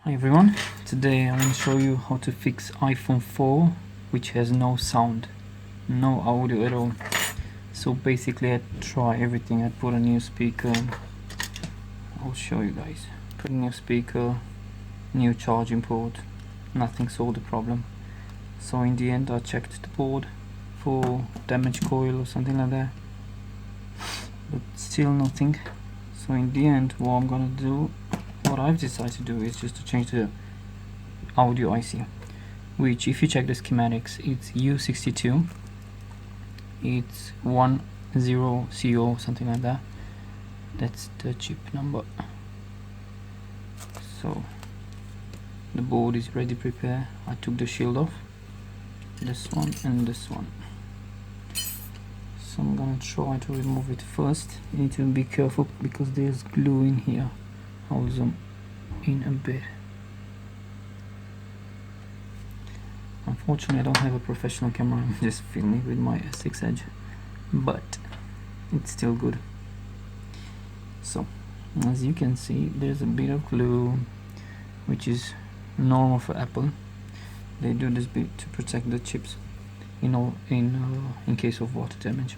Hi everyone, today I'm going to show you how to fix iPhone 4 which has no sound, no audio at all. So basically I try everything. I put a new speaker, I'll show you guys. Put a new speaker, new charging port, nothing solved the problem. So in the end I checked the board for damaged coil or something like that, but still nothing. So in the end what I've decided to do is just to change the audio IC, which if you check the schematics, it's U62, it's 10CO, something like that. That's the chip number. So the board is ready prepared. I took the shield off, this one and this one. So I'm gonna try to remove it first. You need to be careful because there's glue in here. I'll zoom in a bit. Unfortunately I don't have a professional camera, I'm just filming with my S6 Edge, but it's still good. So as you can see, there's a bit of glue, which is normal for Apple. They do this bit to protect the chips in case of water damage.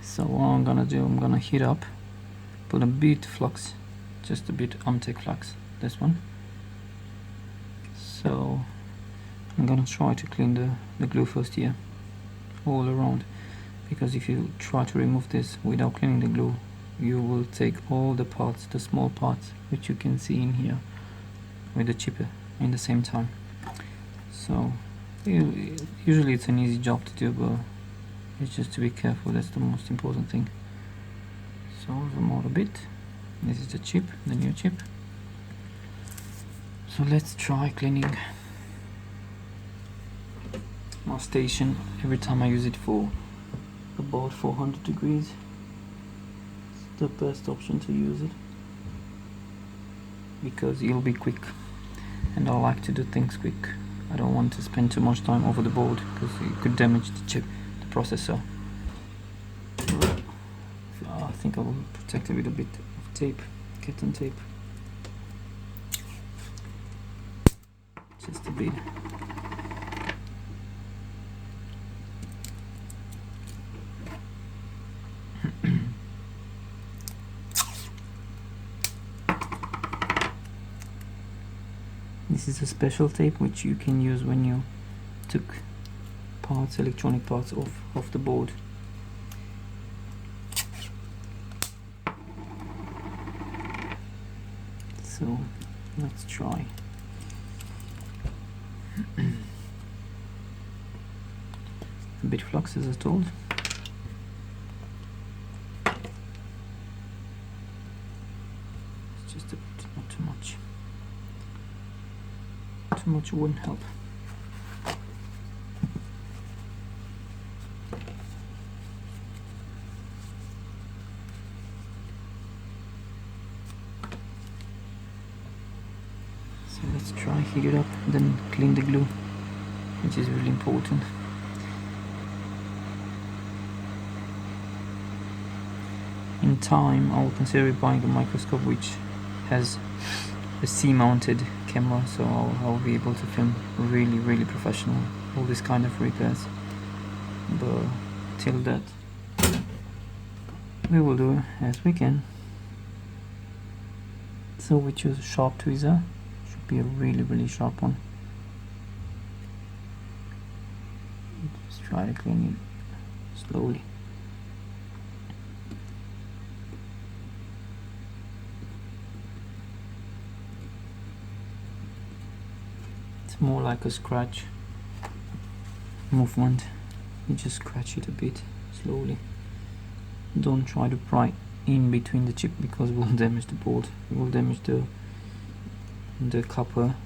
So what I'm gonna do, I'm gonna heat up, put a bit flux, just a bit Umtech flux, this one. So I'm gonna try to clean the glue first here, all around, because if you try to remove this without cleaning the glue, you will take all the parts, the small parts, which you can see in here, with the chip in the same time. So usually it's an easy job to do, but it's just to be careful, that's the most important thing. So zoom out a bit. This is the chip, the new chip. So let's try cleaning my station. Every time I use it for about 400 degrees, it's the best option to use it because it'll be quick, and I like to do things quick. I don't want to spend too much time over the board because it could damage the chip, the processor. I think I will protect it with a bit of tape, cotton tape, just a bit. This is a special tape which you can use when you took parts, electronic parts off the board. So let's try. A bit flux as I told. It's just a bit, not too much. Too much wouldn't help. So let's try heat it up, then clean the glue, which is really important. In time I will consider buying a microscope which has a C-mounted camera, so I'll be able to film really professional all this kind of repairs. But till that, we will do as we can. So we choose a sharp tweezer, should be a really sharp one. Just try to clean it slowly. More like a scratch movement. You just scratch it a bit slowly. Don't try to pry in between the chip because it will damage the board. It will damage the copper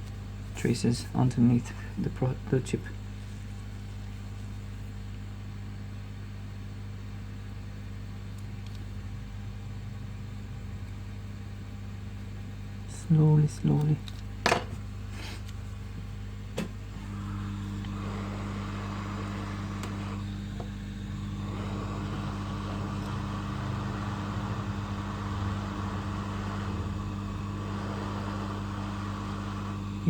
traces underneath the chip. Slowly.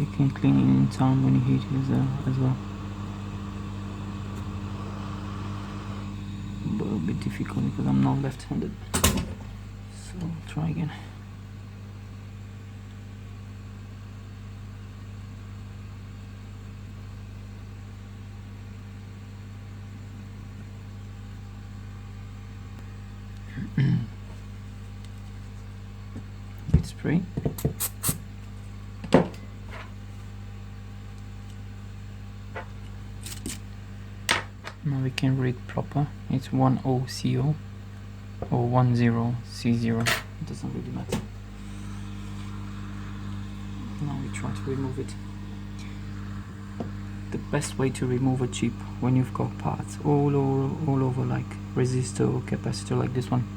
you can clean it in time when you heat it as well. But a bit difficult because I'm not left-handed. So I'll try again. Bit spray. Now we can read proper. It's 10CO or 10C0. It doesn't really matter. Now we try to remove it. The best way to remove a chip when you've got parts all over like resistor or capacitor like this one,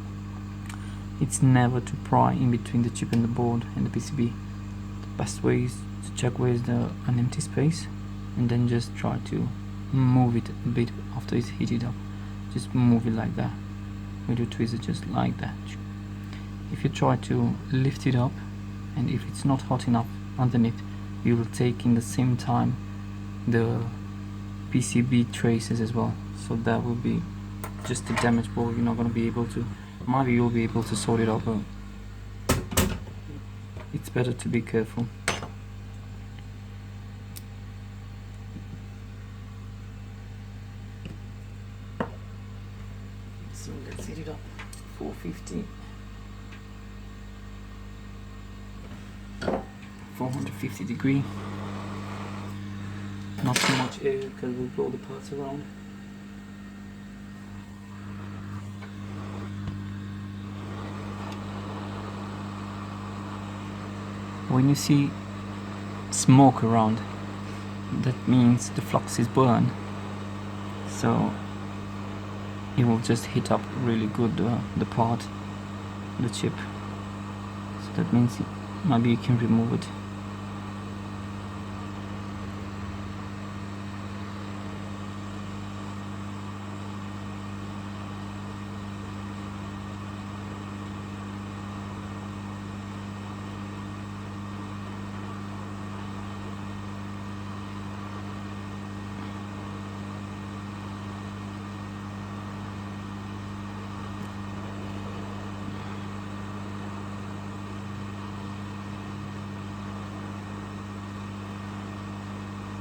it's never to pry in between the chip and the board and the PCB. The best way is to check where is an empty space and then just try to move it a bit after it's heated up. Just move it like that with your tweezer, just like that. If you try to lift it up and if it's not hot enough underneath, you will take in the same time the PCB traces as well, so that will be just a damaged board. You're not going to be able to, maybe you'll be able to sort it out, but it's better to be careful. So let's heat it up. 450, 450 degree. Not too much air because we'll blow the parts around. When you see smoke around, that means the flux is burned, so it will just heat up really good the part, the chip. So that means maybe you can remove it.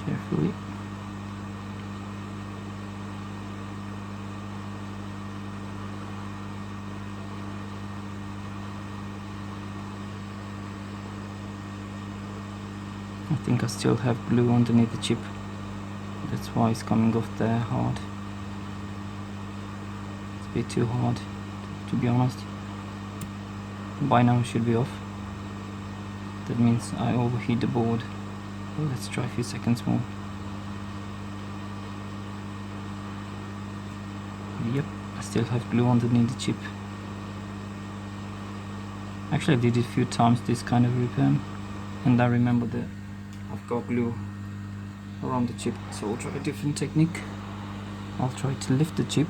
Carefully. I think I still have glue underneath the chip. That's why it's coming off there hard. It's a bit too hard, to be honest. By now it should be off. That means I overheat the board. Well, let's try a few seconds more. Yep, I still have glue underneath the chip. Actually I did it a few times, this kind of repair, and I remember that I've got glue around the chip, so I'll try a different technique. I'll try to lift the chip.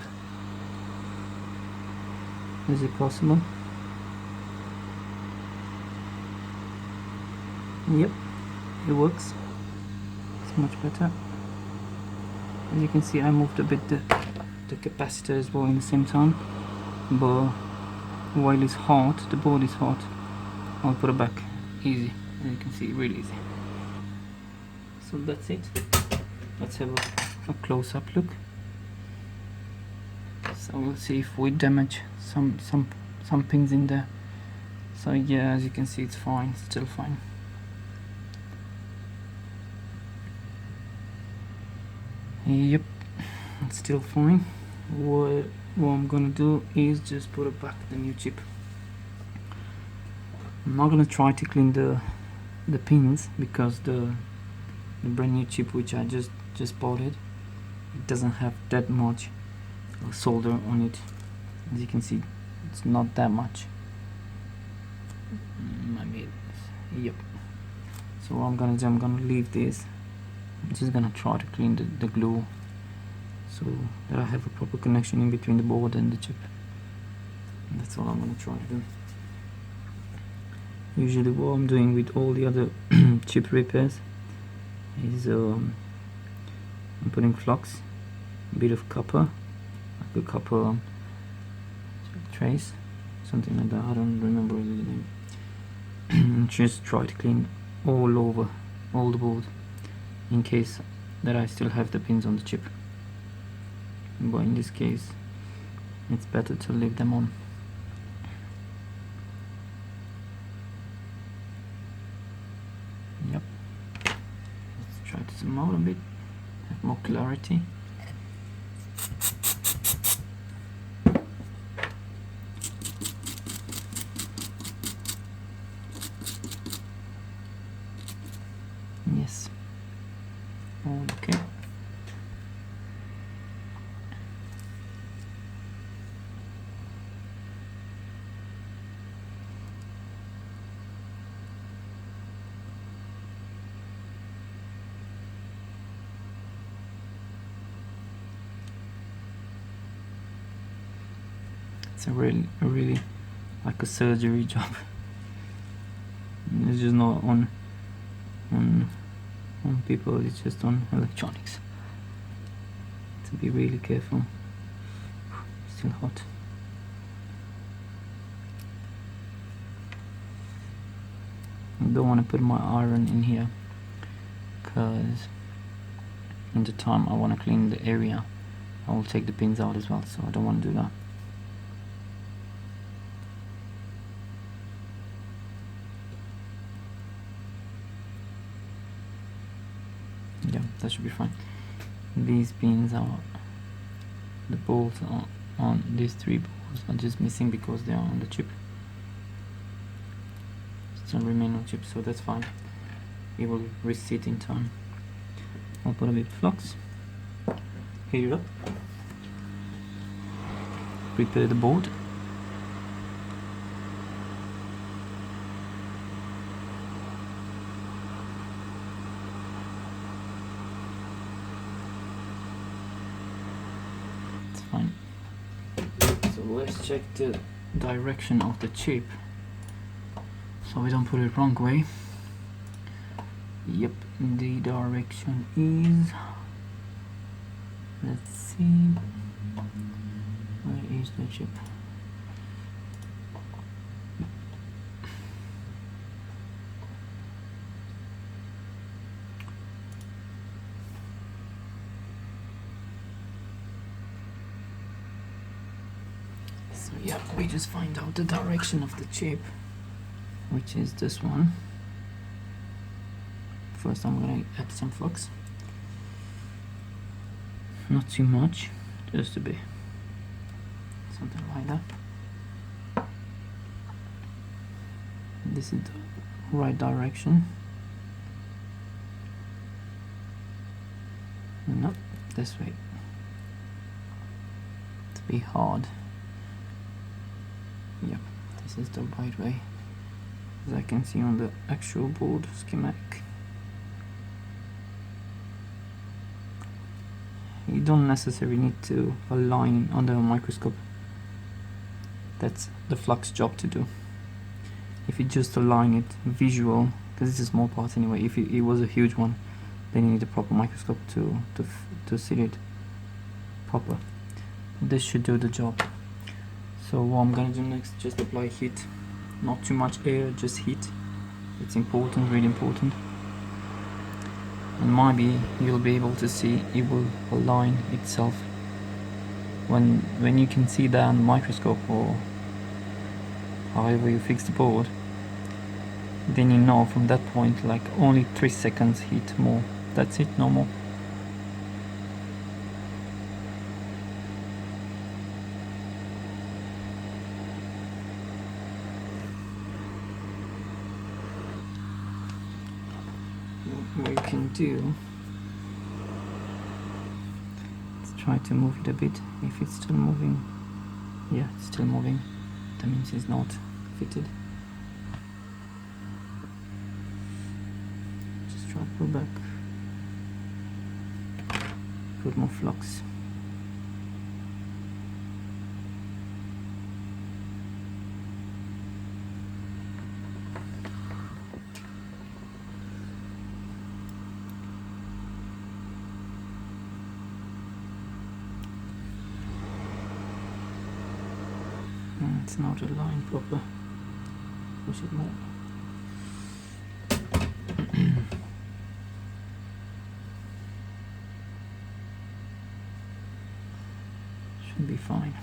Is it possible? Yep, it works. It's much better. As you can see, I moved a bit the capacitor as well in the same time, but while it's hot, the board is hot, I'll put it back easy, and you can see really easy. So that's it. Let's have a close-up look. So we'll see if we damage some pins in there. So yeah, as you can see, it's fine, still fine. Yep, it's still fine. What I'm gonna do is just put it back the new chip. I'm not gonna try to clean the pins because the brand new chip which I just bought it doesn't have that much solder on it. As you can see, it's not that much. Maybe yep. So what I'm gonna do, I'm gonna leave this. I'm just gonna try to clean the glue so that I have a proper connection in between the board and the chip. And that's all I'm gonna try to do. Usually what I'm doing with all the other chip repairs is I'm putting flux, a bit of copper, like a copper trace, something like that, I don't remember really the name. And just try to clean all over, all the board, in case that I still have the pins on the chip. But in this case, it's better to leave them on. Yep. Let's try to zoom out a bit, have more clarity. Yes. Okay. It's a really like a surgery job. It's just not on people, it's just on electronics. To be really careful. Still hot. I don't want to put my iron in here because in the time I want to clean the area, I will take the pins out as well, so I don't want to do that. Yeah, that should be fine. These pins are the bolts on these 3 bolts are just missing because they are on the chip. Still remain on chip, so that's fine. It will reset in time. I'll put a bit of flux, heat it up, prepare the board. It's fine. So let's check the direction of the chip so we don't put it wrong way. Yep, the direction is, let's see, where is the chip? So yeah, we just find out the direction of the chip, which is this one. First I'm gonna add some flux, not too much, just a bit, something like that. This is the right direction. No, this way. To be hard. Yep, this is the right way, as I can see on the actual board schematic. You don't necessarily need to align under a microscope. That's the flux job to do. If you just align it visual, because it's a small part anyway, if it was a huge one, then you need a proper microscope to see it proper. This should do the job. So what I'm gonna do next, just apply heat. Not too much air, just heat. It's important, really important. And maybe you'll be able to see it will align itself. When you can see that on the microscope or however you fix the board, then you know from that point, like only 3 seconds heat more. That's it, no more. What you can do, let's try to move it a bit. If it's still moving, yeah, it's still moving, that means it's not fitted. Just try to pull back, put more flux. It's not aligned proper. Push it more. Should be fine.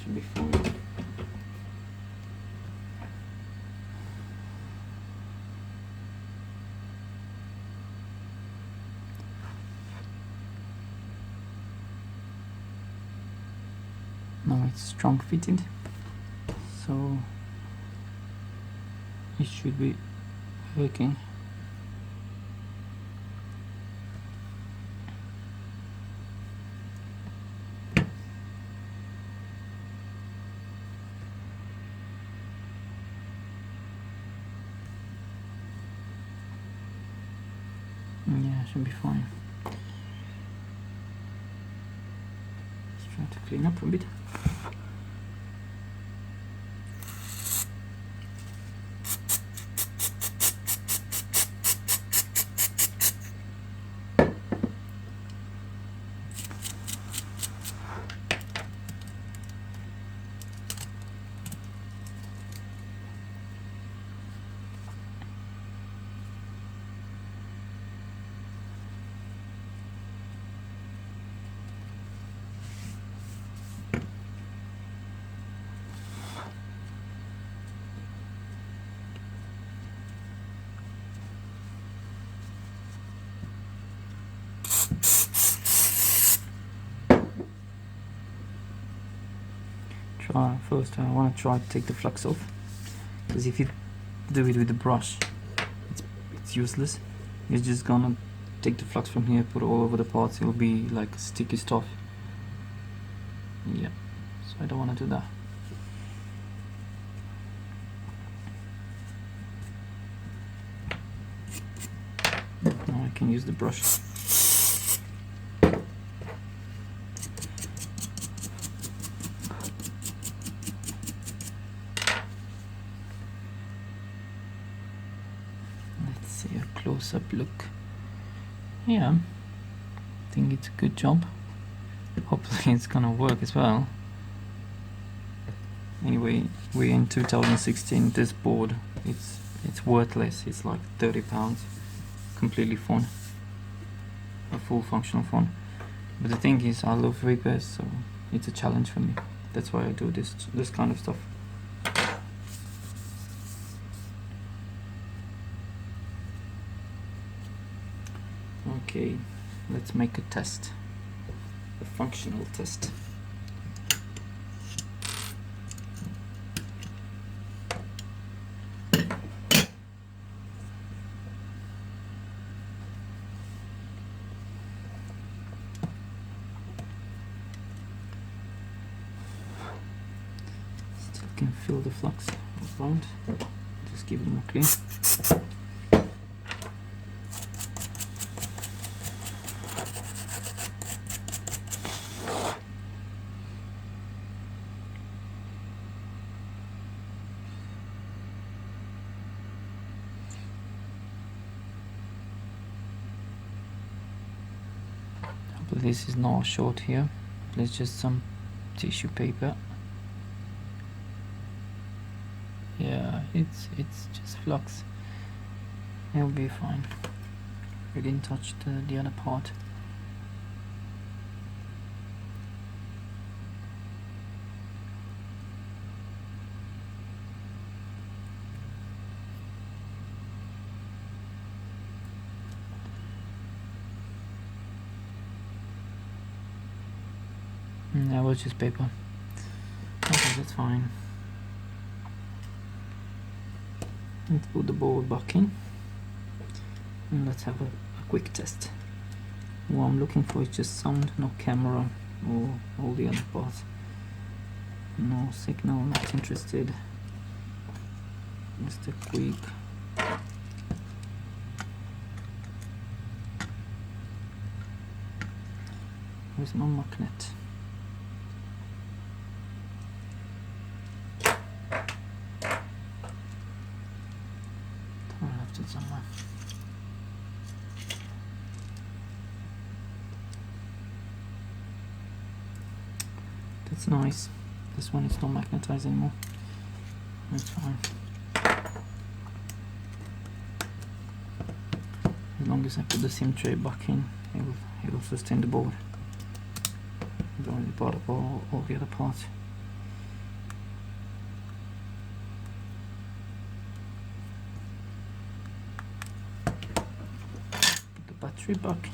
Should be fine. Now it's strong fitted, so it should be working. Yeah, should be fine. Let's try to clean up a bit. First I want to try to take the flux off, because if you do it with the brush it's useless. You're just gonna take the flux from here, put it all over the parts, it'll be like sticky stuff. Yeah, so I don't want to do that. Now I can use the brush. Close-up look. Yeah, I think it's a good job. Hopefully it's gonna work as well. Anyway, we're in 2016. This board, it's worthless. It's like £30. Completely fine. A full functional phone. But the thing is, I love repairs, so it's a challenge for me. That's why I do this kind of stuff. Okay, let's make a test, a functional test. Still can feel the flux around, just give it more clean. This is not short here. There's just some tissue paper. Yeah, it's just flux. It'll be fine. We didn't touch the other part. That was just paper. Okay, that's fine. Let's put the board back in and let's have a quick test. What I'm looking for is just sound, no camera or all the other parts. No signal, not interested. Just a quick where's my magnet? I left it somewhere. That's nice. This one is not magnetized anymore. That's fine. As long as I put the SIM tray back in, it will sustain the board. Don't really bother about all the other parts. Put the battery back.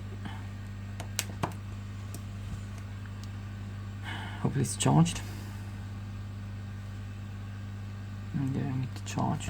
Hopefully it's charged. And yeah, I need to charge.